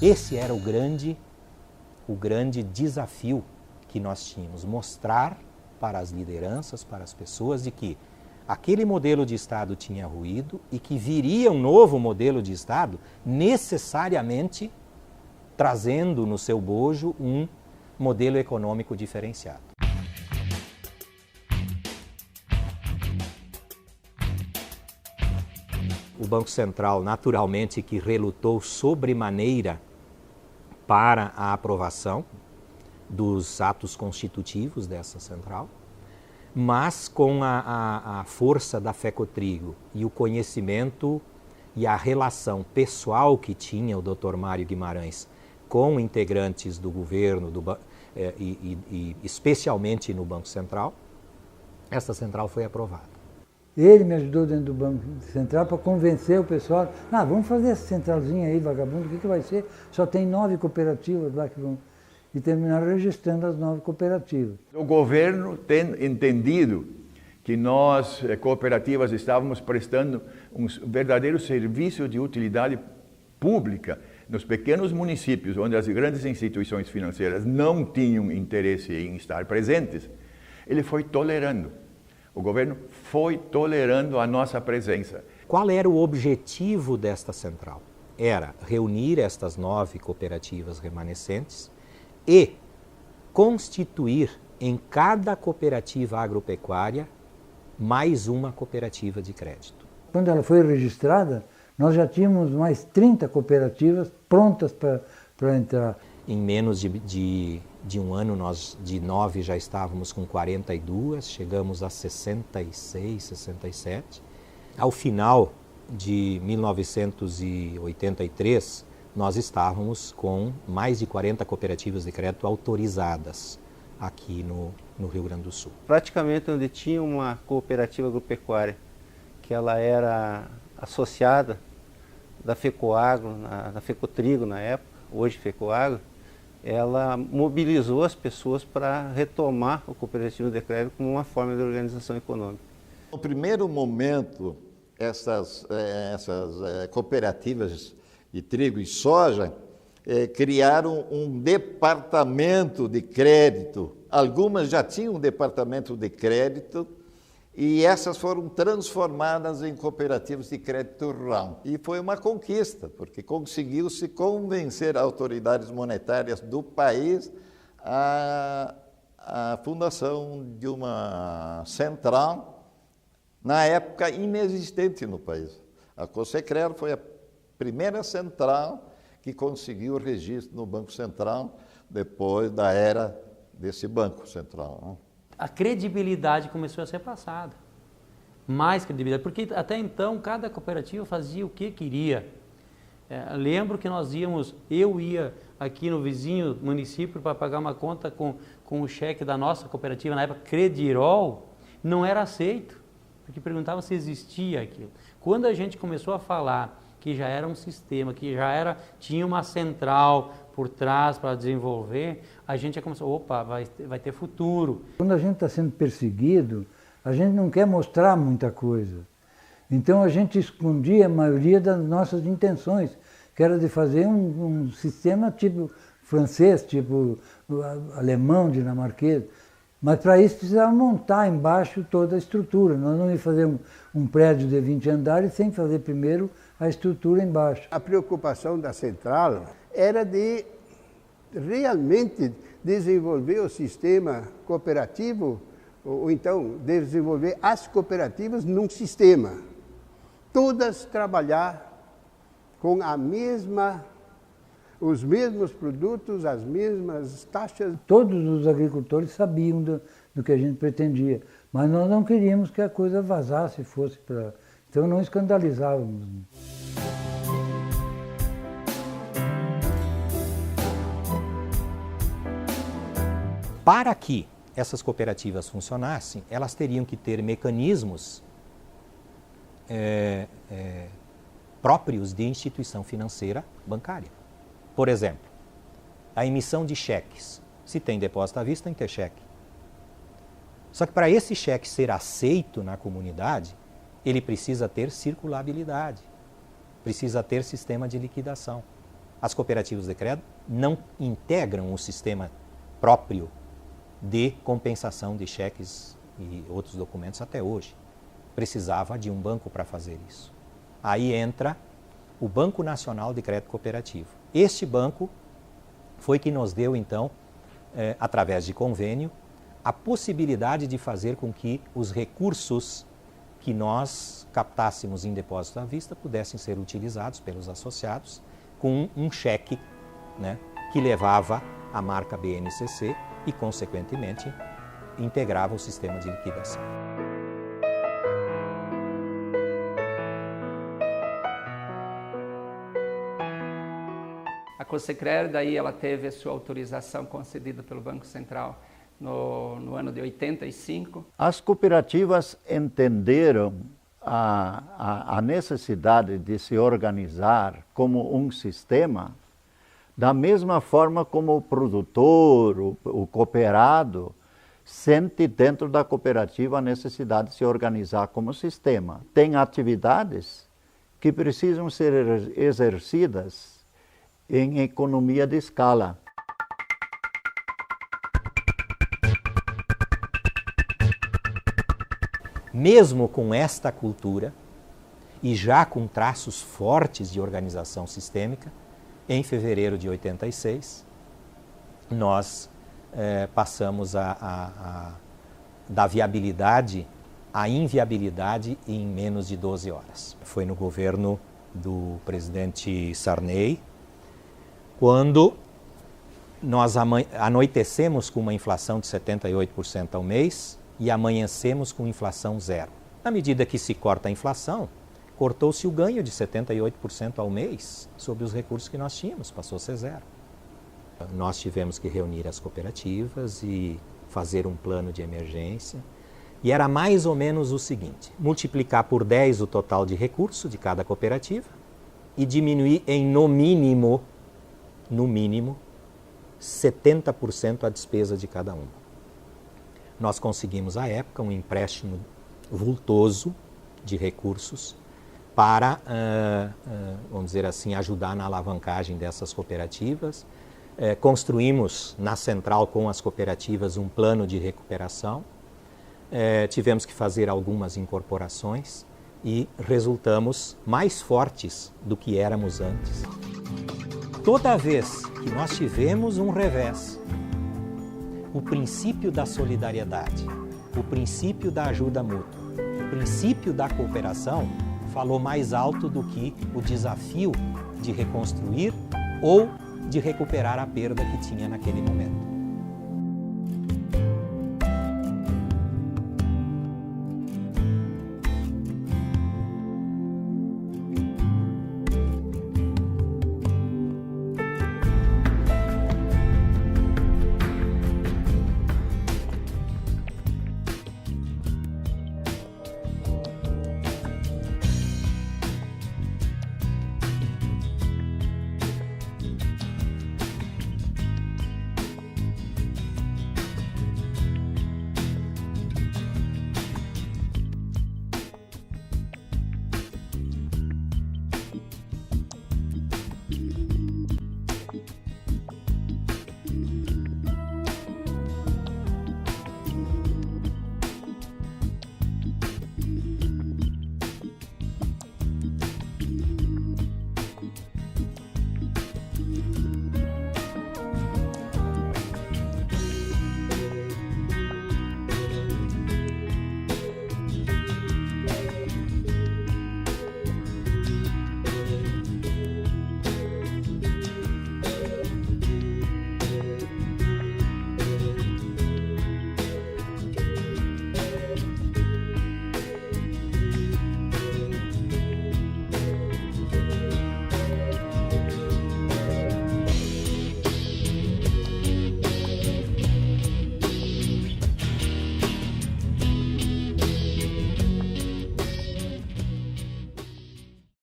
Esse era o grande desafio que nós tínhamos, mostrar para as lideranças, para as pessoas, de que aquele modelo de Estado tinha ruído e que viria um novo modelo de Estado necessariamente trazendo no seu bojo um modelo econômico diferenciado. O Banco Central, naturalmente, que relutou sobremaneira para a aprovação dos atos constitutivos dessa central, mas com a força da Fecotrigo e o conhecimento e a relação pessoal que tinha o Dr. Mário Guimarães com integrantes do governo e especialmente no Banco Central, essa central foi aprovada. Ele me ajudou dentro do Banco Central para convencer o pessoal. Vamos fazer essa centralzinha aí, vagabundo, o que vai ser? Só tem 9 cooperativas lá que vão... E terminaram registrando as 9 cooperativas. O governo tem entendido que nós, cooperativas, estávamos prestando um verdadeiro serviço de utilidade pública nos pequenos municípios, onde as grandes instituições financeiras não tinham interesse em estar presentes. Ele foi tolerando. O governo foi tolerando a nossa presença. Qual era o objetivo desta central? Era reunir estas 9 cooperativas remanescentes e constituir em cada cooperativa agropecuária mais uma cooperativa de crédito. Quando ela foi registrada, nós já tínhamos mais 30 cooperativas prontas para entrar. Em menos de um ano, nós de 9 já estávamos com 42, chegamos a 66, 67. Ao final de 1983, nós estávamos com mais de 40 cooperativas de crédito autorizadas aqui no Rio Grande do Sul. Praticamente onde tinha uma cooperativa agropecuária, que ela era associada da Fecoagro, da Fecotrigo na época, hoje Fecoagro, ela mobilizou as pessoas para retomar o cooperativo de crédito como uma forma de organização econômica. No primeiro momento, essas cooperativas de trigo e soja criaram um departamento de crédito. Algumas já tinham um departamento de crédito e essas foram transformadas em cooperativas de crédito rural. E foi uma conquista, porque conseguiu-se convencer autoridades monetárias do país a fundação de uma central, na época inexistente no país. A Consecrer foi a primeira central que conseguiu o registro no Banco Central depois da era desse Banco Central. A credibilidade começou a ser passada. Mais credibilidade, porque até então cada cooperativa fazia o que queria. Lembro que eu ia aqui no vizinho município para pagar uma conta com o cheque da nossa cooperativa, na época Credirol, não era aceito, porque perguntava se existia aquilo. Quando a gente começou a falar que já era um sistema, que tinha uma central por trás para desenvolver, a gente já começou, vai ter futuro. Quando a gente está sendo perseguido, a gente não quer mostrar muita coisa. Então a gente escondia a maioria das nossas intenções, que era de fazer um sistema tipo francês, tipo alemão, dinamarquês. Mas para isso precisava montar embaixo toda a estrutura. Nós não íamos fazer um prédio de 20 andares sem fazer primeiro a estrutura embaixo. A preocupação da central era de realmente desenvolver o sistema cooperativo, ou então desenvolver as cooperativas num sistema. Todas trabalhar com os mesmos produtos, as mesmas taxas. Todos os agricultores sabiam do que a gente pretendia, mas nós não queríamos que a coisa vazasse, fosse para... Então não escandalizávamos. Para que essas cooperativas funcionassem, elas teriam que ter mecanismos próprios de instituição financeira bancária. Por exemplo, a emissão de cheques. Se tem depósito à vista, tem que ter cheque. Só que para esse cheque ser aceito na comunidade, ele precisa ter circulabilidade, precisa ter sistema de liquidação. As cooperativas de crédito não integram um sistema próprio de compensação de cheques e outros documentos até hoje. Precisava de um banco para fazer isso. Aí entra o Banco Nacional de Crédito Cooperativo. Este banco foi que nos deu, então, através de convênio, a possibilidade de fazer com que os recursos que nós captássemos em depósito à vista pudessem ser utilizados pelos associados com um cheque, né, que levava a marca BNCC e, consequentemente, integrava o sistema de liquidação. A Cosecred, daí ela teve a sua autorização concedida pelo Banco Central no ano de 85. As cooperativas entenderam a necessidade de se organizar como um sistema, da mesma forma como o produtor, o cooperado, sente dentro da cooperativa a necessidade de se organizar como sistema. Tem atividades que precisam ser exercidas em economia de escala. Mesmo com esta cultura, e já com traços fortes de organização sistêmica, em fevereiro de 86, nós passamos da viabilidade à inviabilidade em menos de 12 horas. Foi no governo do presidente Sarney, quando nós anoitecemos com uma inflação de 78% ao mês, e amanhecemos com inflação zero. Na medida que se corta a inflação, cortou-se o ganho de 78% ao mês sobre os recursos que nós tínhamos, passou a ser zero. Nós tivemos que reunir as cooperativas e fazer um plano de emergência. E era mais ou menos o seguinte: multiplicar por 10 o total de recurso de cada cooperativa e diminuir em no mínimo 70% a despesa de cada uma. Nós conseguimos, à época, um empréstimo vultoso de recursos para, vamos dizer assim, ajudar na alavancagem dessas cooperativas. Construímos na central com as cooperativas um plano de recuperação. Tivemos que fazer algumas incorporações e resultamos mais fortes do que éramos antes. Toda vez que nós tivemos um revés, o princípio da solidariedade, o princípio da ajuda mútua, o princípio da cooperação falou mais alto do que o desafio de reconstruir ou de recuperar a perda que tinha naquele momento.